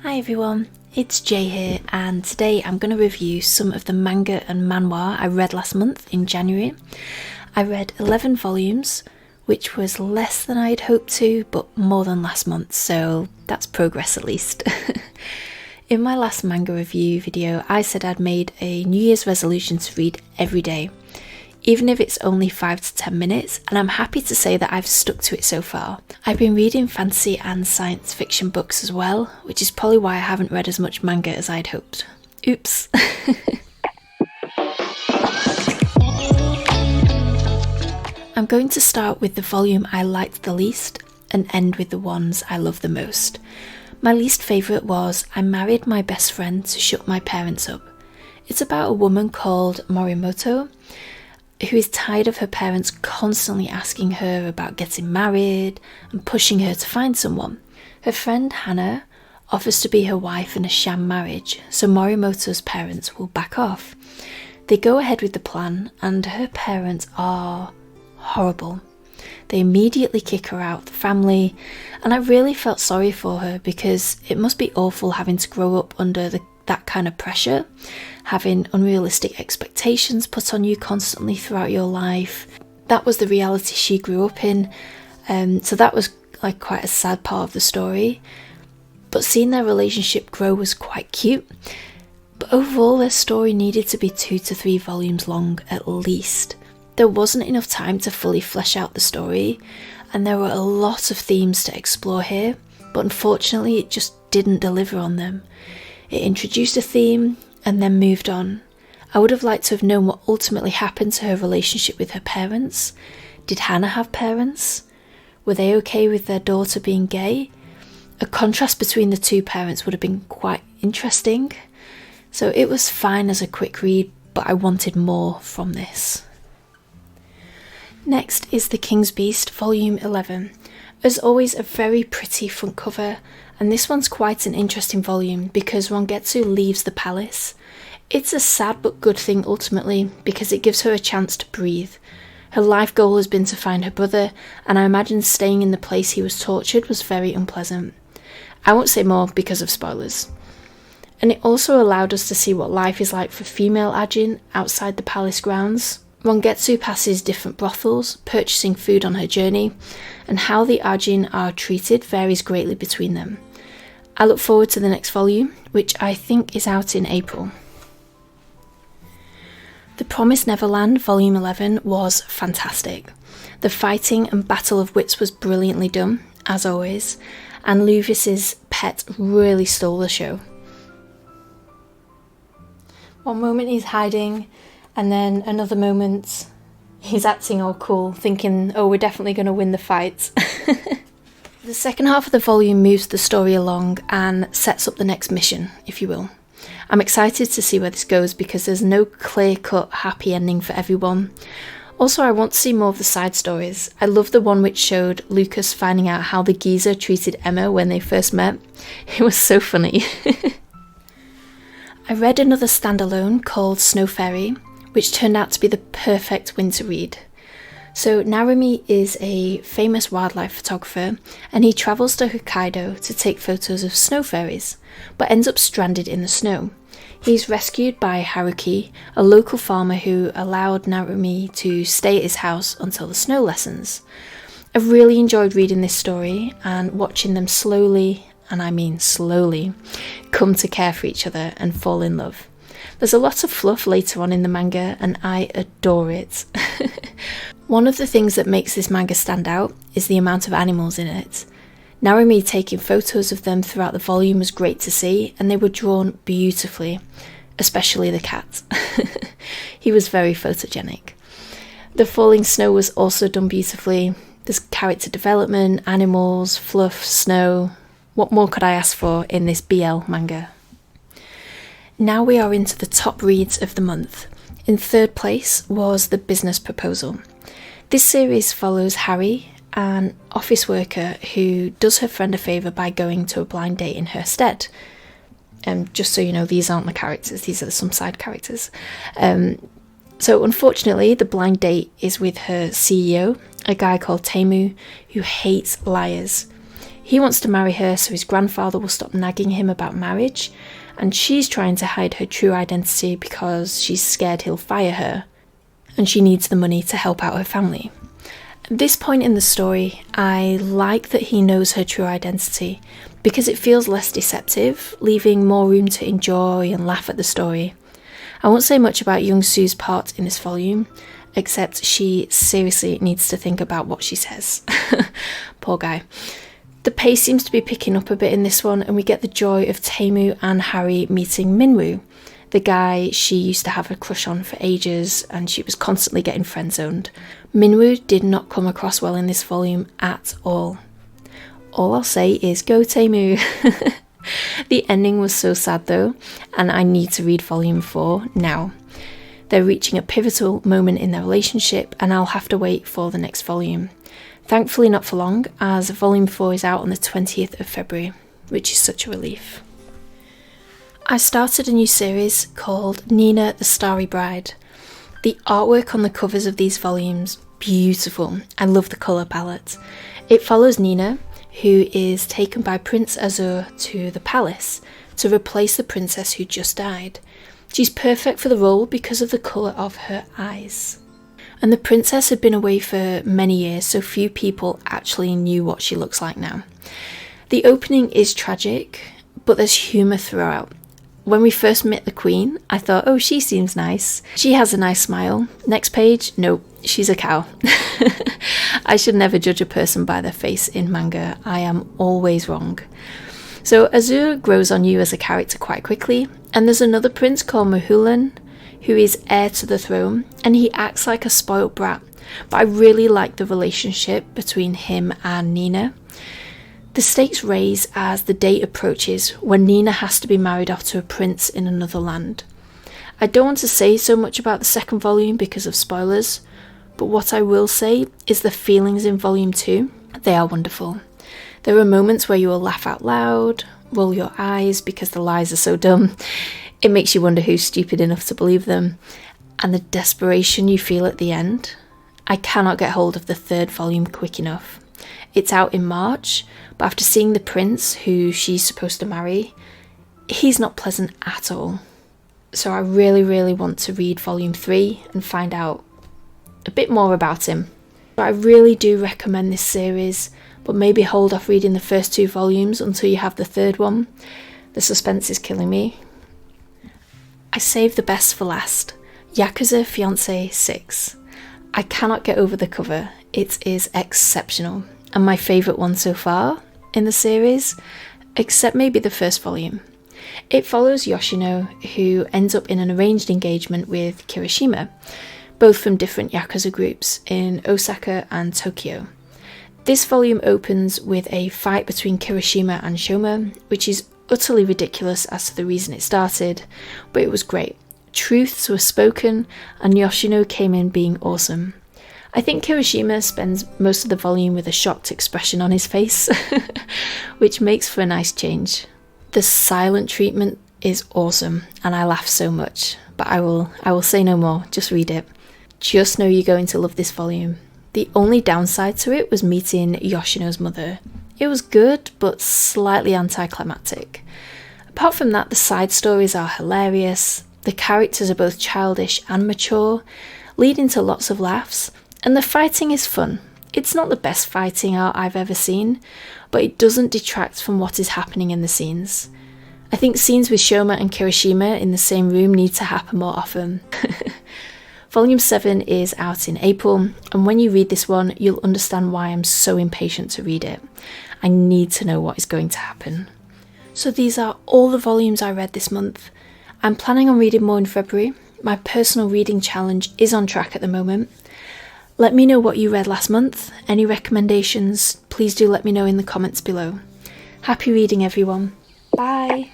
Hi everyone, it's Jay here, and today I'm going to review some of the manga and manhwa I read last month in January. I read 11 volumes, which was less than I'd hoped to, but more than last month, so that's progress at least. In my last manga review video, I said I'd made a New Year's resolution to read every day, even if it's only 5 to 10 minutes, and I'm happy to say that I've stuck to it so far. I've been reading fantasy and science fiction books as well, which is probably why I haven't read as much manga as I'd hoped. Oops. I'm going to start with the volume I liked the least and end with the ones I love the most. My least favourite was I Married My Best Friend to Shut My Parents Up. It's about a woman called Morimoto who is tired of her parents constantly asking her about getting married and pushing her to find someone. Her friend Hannah offers to be her wife in a sham marriage, so Morimoto's parents will back off. They go ahead with the plan, and her parents are horrible. They immediately kick her out of the family, and I really felt sorry for her because it must be awful having to grow up under that kind of pressure, having unrealistic expectations put on you constantly throughout your life. That was the reality she grew up in, so that was like quite a sad part of the story. But seeing their relationship grow was quite cute. But overall, their story needed to be 2 to 3 volumes long at least. There wasn't enough time to fully flesh out the story, and there were a lot of themes to explore here, but unfortunately it just didn't deliver on them. It introduced a theme and then moved on. I would have liked to have known what ultimately happened to her relationship with her parents. Did Hannah have parents? Were they okay with their daughter being gay? A contrast between the two parents would have been quite interesting. So it was fine as a quick read, but I wanted more from this. Next is The King's Beast, Volume 11. As always, a very pretty front cover, and this one's quite an interesting volume because Rangetsu leaves the palace. It's a sad but good thing ultimately because it gives her a chance to breathe. Her life goal has been to find her brother, and I imagine staying in the place he was tortured was very unpleasant. I won't say more because of spoilers. And it also allowed us to see what life is like for female Ajin outside the palace grounds. Rangetsu passes different brothels, purchasing food on her journey, and how the Ajin are treated varies greatly between them. I look forward to the next volume, which I think is out in April. The Promised Neverland Volume 11 was fantastic. The fighting and battle of wits was brilliantly done, as always, and Luvis's pet really stole the show. One moment he's hiding, and then another moment he's acting all cool, thinking, oh, we're definitely going to win the fight. The second half of the volume moves the story along and sets up the next mission, if you will. I'm excited to see where this goes because there's no clear-cut happy ending for everyone. Also, I want to see more of the side stories. I love the one which showed Lucas finding out how the geezer treated Emma when they first met. It was so funny. I read another standalone called Snow Fairy, which turned out to be the perfect winter read. So Narumi is a famous wildlife photographer, and he travels to Hokkaido to take photos of snow fairies, but ends up stranded in the snow. He's rescued by Haruki, a local farmer who allowed Narumi to stay at his house until the snow lessens. I've really enjoyed reading this story and watching them slowly, and I mean slowly, come to care for each other and fall in love. There's a lot of fluff later on in the manga, and I adore it. One of the things that makes this manga stand out is the amount of animals in it. Narumi taking photos of them throughout the volume was great to see, and they were drawn beautifully, especially the cat. He was very photogenic. The falling snow was also done beautifully. There's character development, animals, fluff, snow. What more could I ask for in this BL manga? Now we are into the top reads of the month. In third place was The Business Proposal. This series follows Harry, an office worker who does her friend a favour by going to a blind date in her stead. Just so you know, these aren't the characters, these are some side characters. So unfortunately, the blind date is with her CEO, a guy called Temu, who hates liars. He wants to marry her so his grandfather will stop nagging him about marriage, and she's trying to hide her true identity because she's scared he'll fire her, and she needs the money to help out her family. At this point in the story, I like that he knows her true identity because it feels less deceptive, leaving more room to enjoy and laugh at the story. I won't say much about Young Sue's part in this volume, except she seriously needs to think about what she says. Poor guy. The pace seems to be picking up a bit in this one, and we get the joy of Taemu and Harry meeting Minwoo, the guy she used to have a crush on for ages, and she was constantly getting friend-zoned. Minwoo did not come across well in this volume at all. All I'll say is go Taemu. The ending was so sad though, and I need to read volume 4 now. They're reaching a pivotal moment in their relationship, and I'll have to wait for the next volume. Thankfully not for long, as volume 4 is out on the 20th of February, which is such a relief. I started a new series called Nina the Starry Bride. The artwork on the covers of these volumes, beautiful. I love the colour palette. It follows Nina, who is taken by Prince Azur to the palace to replace the princess who just died. She's perfect for the role because of the colour of her eyes. And the princess had been away for many years, so few people actually knew what she looks like now. The opening is tragic, but there's humour throughout. When we first met the queen, I thought, oh, she seems nice. She has a nice smile. Next page, nope, she's a cow. I should never judge a person by their face in manga. I am always wrong. So Azur grows on you as a character quite quickly, and there's another prince called Mahulan, who is heir to the throne, and he acts like a spoilt brat, but I really like the relationship between him and Nina. The stakes raise as the date approaches when Nina has to be married off to a prince in another land. I don't want to say so much about the second volume because of spoilers, but what I will say is the feelings in volume 2, they are wonderful. There are moments where you will laugh out loud, roll your eyes because the lies are so dumb. It makes you wonder who's stupid enough to believe them, and the desperation you feel at the end. I cannot get hold of the third volume quick enough. It's out in March, but after seeing the prince who she's supposed to marry, he's not pleasant at all. So I really want to read volume 3 and find out a bit more about him. I really do recommend this series, but maybe hold off reading the first 2 volumes until you have the third one. The suspense is killing me. I saved the best for last. Yakuza Fianc 6. I cannot get over the cover. It is exceptional, and my favourite one so far in the series, except maybe the first volume. It follows Yoshino, who ends up in an arranged engagement with Kirishima, both from different Yakuza groups in Osaka and Tokyo. This volume opens with a fight between Kirishima and Shoma, which is utterly ridiculous as to the reason it started, but it was great. Truths were spoken, and Yoshino came in being awesome. I think Kirishima spends most of the volume with a shocked expression on his face, which makes for a nice change. The silent treatment is awesome, and I laugh so much, but I will say no more, just read it. Just know you're going to love this volume. The only downside to it was meeting Yoshino's mother. It was good, but slightly anticlimactic. Apart from that, the side stories are hilarious, the characters are both childish and mature, leading to lots of laughs, and the fighting is fun. It's not the best fighting art I've ever seen, but it doesn't detract from what is happening in the scenes. I think scenes with Shoma and Kirishima in the same room need to happen more often. Volume 7 is out in April, and when you read this one, you'll understand why I'm so impatient to read it. I need to know what is going to happen. So these are all the volumes I read this month. I'm planning on reading more in February. My personal reading challenge is on track at the moment. Let me know what you read last month. Any recommendations, please do let me know in the comments below. Happy reading, everyone. Bye!